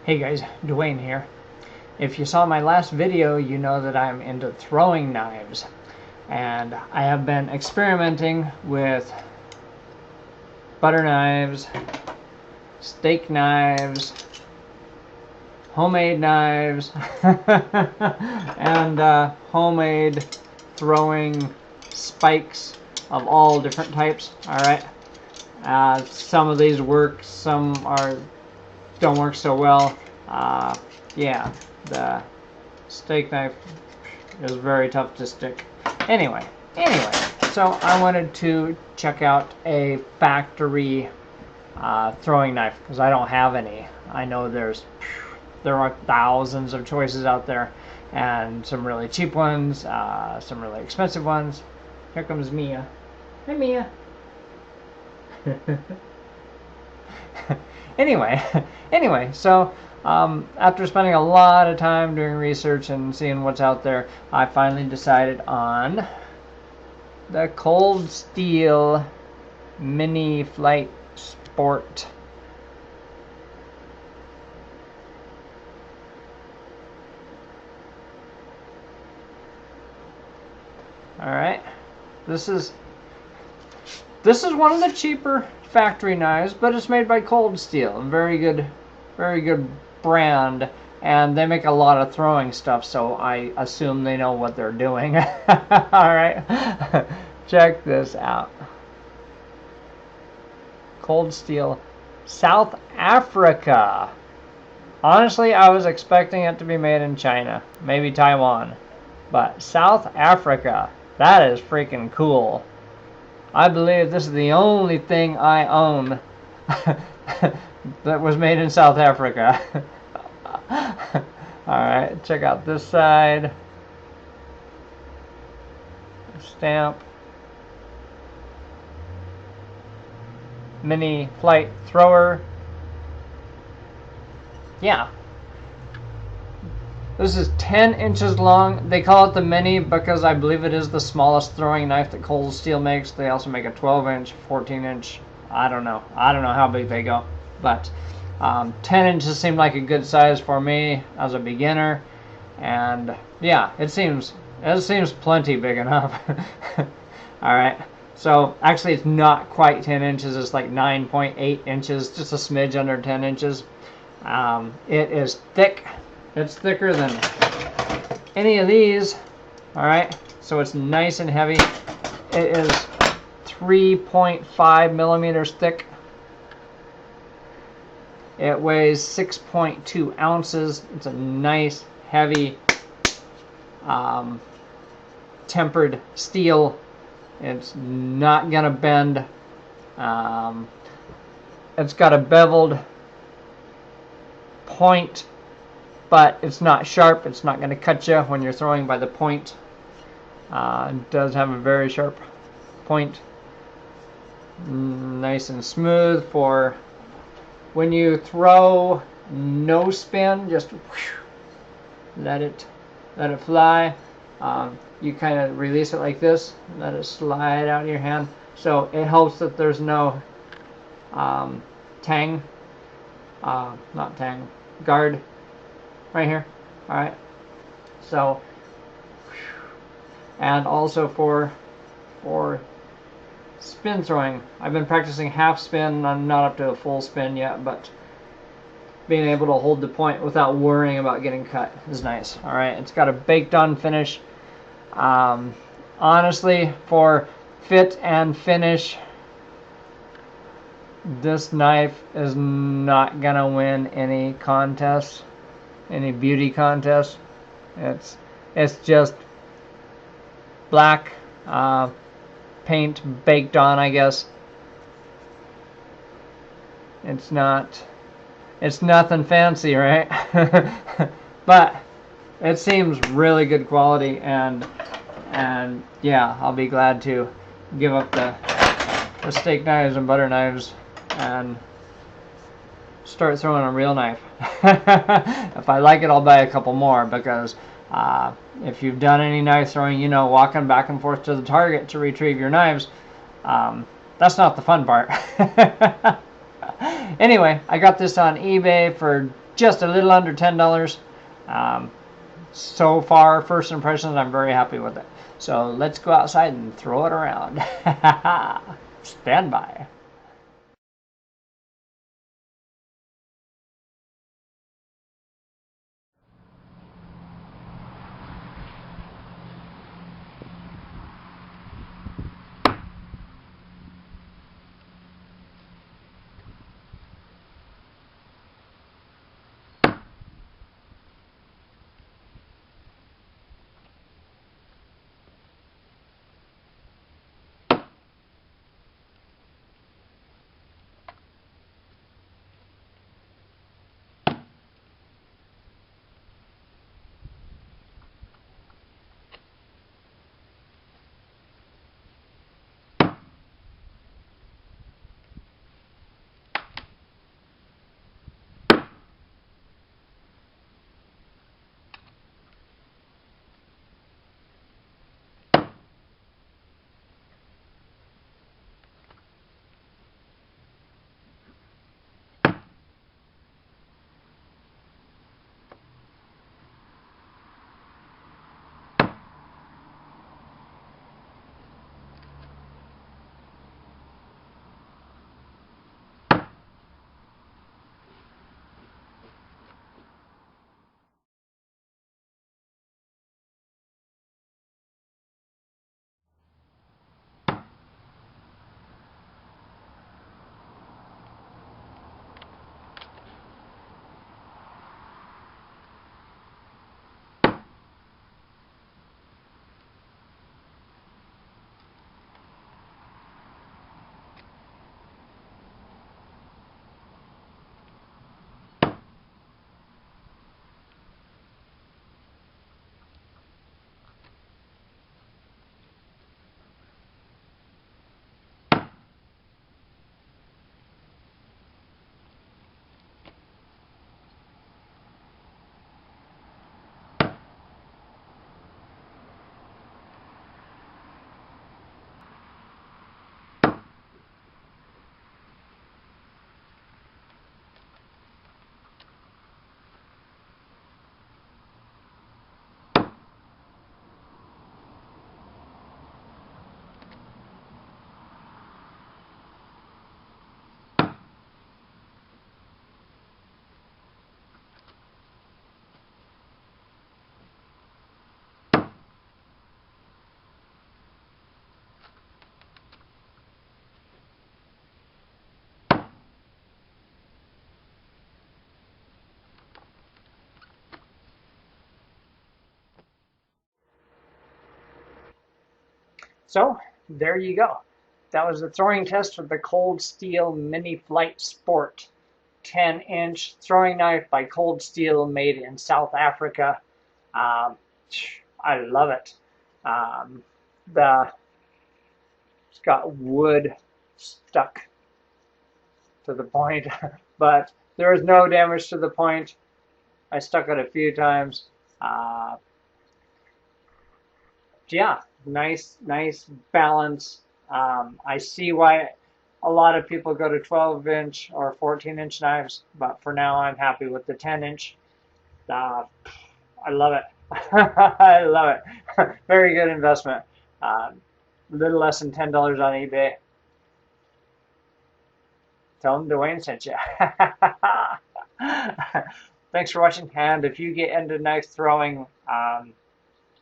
Hey guys, Dwayne here. If you saw my last video, you know that I'm into throwing knives. And I have been experimenting with butter knives, steak knives, homemade knives, and homemade throwing spikes of all different types. Alright. Some of these work, some don't work so well. Yeah, the steak knife is very tough to stick. Anyway, so I wanted to check out a factory throwing knife because I don't have any. I know there are thousands of choices out there, and some really cheap ones, some really expensive ones. Here comes Mia. Hi, Mia. Anyway, so after spending a lot of time doing research and seeing what's out there, I finally decided on the Cold Steel Mini Flight Sport. Alright, this is one of the cheaper factory knives, but it's made by Cold Steel, a very good brand, and they make a lot of throwing stuff, so I assume they know what they're doing. Alright, check this out. Cold Steel, South Africa. Honestly, I was expecting it to be made in China, maybe Taiwan, but South Africa, that is freaking cool. I believe this is the only thing I own that was made in South Africa. Alright, check out this side. Stamp. Mini flight thrower. Yeah. This is 10 inches long. They call it the mini because I believe it is the smallest throwing knife that Cold Steel makes. They also make a 12-inch, 14-inch. I don't know how big they go. But 10 inches seemed like a good size for me as a beginner. And yeah, it seems plenty big enough. Alright. So actually it's not quite 10 inches. It's like 9.8 inches. Just a smidge under 10 inches. It is thick. It's thicker than any of these. Alright, so it's nice and heavy. It is 3.5 millimeters thick. It weighs 6.2 ounces. It's a nice, heavy, tempered steel. It's not gonna bend. It's got a beveled point, but it's not sharp. It's not going to cut you when you're throwing by the point. It does have a very sharp point. Nice and smooth for when you throw. No spin, just let it fly. You kind of release it like this, let it slide out of your hand. So it helps that there's no guard right here. Alright, so, and also for spin throwing, I've been practicing half spin. I'm not up to a full spin yet, but being able to hold the point without worrying about getting cut is nice. Alright, it's got a baked on finish. Honestly, for fit and finish, this knife is not gonna win any contests, any beauty contest. It's just black paint baked on, I guess. It's nothing fancy, right? But it seems really good quality, and yeah, I'll be glad to give up the steak knives and butter knives and start throwing a real knife. If I like it, I'll buy a couple more, because if you've done any knife throwing, you know, walking back and forth to the target to retrieve your knives, that's not the fun part. Anyway, I got this on eBay for just a little under $10. So far, first impressions, I'm very happy with it. So let's go outside and throw it around. Stand by. So there you go. That was the throwing test for the Cold Steel Mini Flight Sport 10-inch throwing knife by Cold Steel, made in South Africa. Um, I love it. Um, it's got wood stuck to the point, but there was no damage to the point. I stuck it a few times. Uh, yeah, nice balance. I see why a lot of people go to 12-inch or 14-inch knives, but for now I'm happy with the 10-inch. Uh, I love it. I love it. Very good investment. A little less than $10 on eBay. Tell them Dwayne sent you. Thanks for watching, and if you get into knife throwing,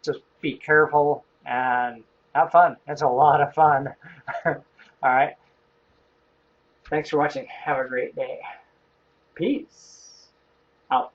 just be careful and have fun. It's a lot of fun. All right. Thanks for watching. Have a great day. Peace out.